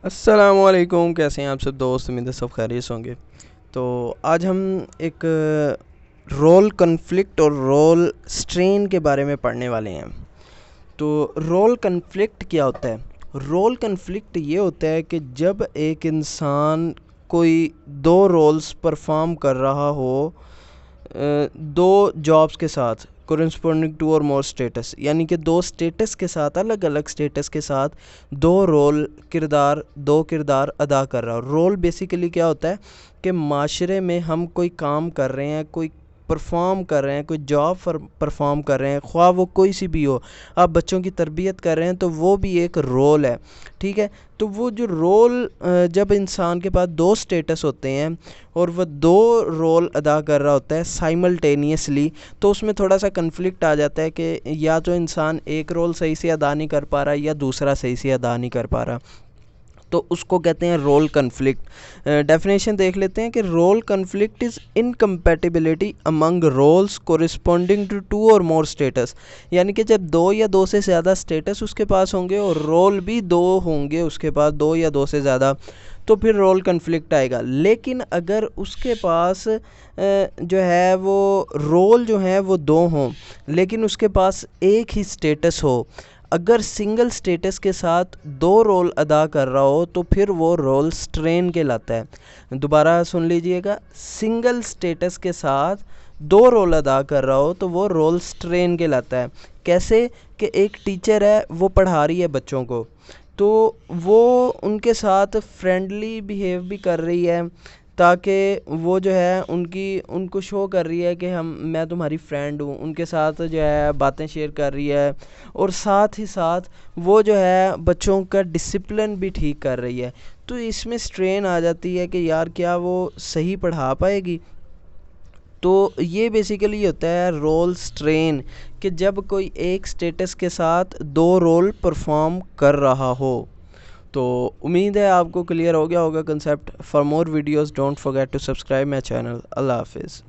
السلام علیکم، کیسے ہیں آپ سب دوست؟ امید ہے سب خیریت ہوں گے۔ تو آج ہم ایک رول کنفلکٹ اور رول سٹرین کے بارے میں پڑھنے والے ہیں۔ تو رول کنفلکٹ کیا ہوتا ہے؟ رول کنفلکٹ یہ ہوتا ہے کہ جب ایک انسان کوئی دو رولز پرفارم کر رہا ہو دو جابس کے ساتھ، corresponding to or more status, یعنی کہ دو اسٹیٹس کے ساتھ، الگ الگ اسٹیٹس کے ساتھ دو کردار ادا کر رہا ہو۔ رول بیسیکلی کیا ہوتا ہے کہ معاشرے میں ہم کوئی کام کر رہے ہیں، کوئی پرفارم کر رہے ہیں، کوئی جاب پرفارم کر رہے ہیں، خواہ وہ کوئی سی بھی ہو۔ آپ بچوں کی تربیت کر رہے ہیں تو وہ بھی ایک رول ہے، ٹھیک ہے؟ تو وہ جو رول، جب انسان کے پاس دو سٹیٹس ہوتے ہیں اور وہ دو رول ادا کر رہا ہوتا ہے سائملٹینیسلی، تو اس میں تھوڑا سا کنفلکٹ آ جاتا ہے کہ یا تو انسان ایک رول صحیح سے ادا نہیں کر پا رہا یا دوسرا صحیح سے ادا نہیں کر پا رہا، تو اس کو کہتے ہیں رول کنفلکٹ۔ ڈیفینیشن دیکھ لیتے ہیں کہ role conflict is incompatibility among roles corresponding to two or more status, یعنی کہ جب دو یا دو سے زیادہ اسٹیٹس اس کے پاس ہوں گے اور رول بھی دو ہوں گے اس کے پاس، دو یا دو سے زیادہ، تو پھر رول کنفلکٹ آئے گا۔ لیکن اگر اس کے پاس جو ہے وہ رول جو ہیں وہ دو ہوں لیکن اس کے پاس ایک ہی اسٹیٹس ہو، اگر سنگل سٹیٹس کے ساتھ دو رول ادا کر رہا ہو تو پھر وہ رول سٹرین کہلاتا ہے۔ دوبارہ سن لیجئے گا، سنگل سٹیٹس کے ساتھ دو رول ادا کر رہا ہو تو وہ رول سٹرین کہلاتا ہے۔ کیسے کہ ایک ٹیچر ہے، وہ پڑھا رہی ہے بچوں کو، تو وہ ان کے ساتھ فرینڈلی بیہیو بھی کر رہی ہے تاکہ وہ جو ہے ان کو شو کر رہی ہے کہ میں تمہاری فرینڈ ہوں، ان کے ساتھ جو ہے باتیں شیئر کر رہی ہے، اور ساتھ ہی ساتھ وہ جو ہے بچوں کا ڈسپلن بھی ٹھیک کر رہی ہے۔ تو اس میں سٹرین آ جاتی ہے کہ یار کیا وہ صحیح پڑھا پائے گی؟ تو یہ بیسیکلی ہوتا ہے رول سٹرین، کہ جب کوئی ایک سٹیٹس کے ساتھ دو رول پرفارم کر رہا ہو۔ تو امید ہے آپ کو کلیئر ہو گیا ہوگا concept. For more videos don't forget to subscribe my channel. اللہ حافظ۔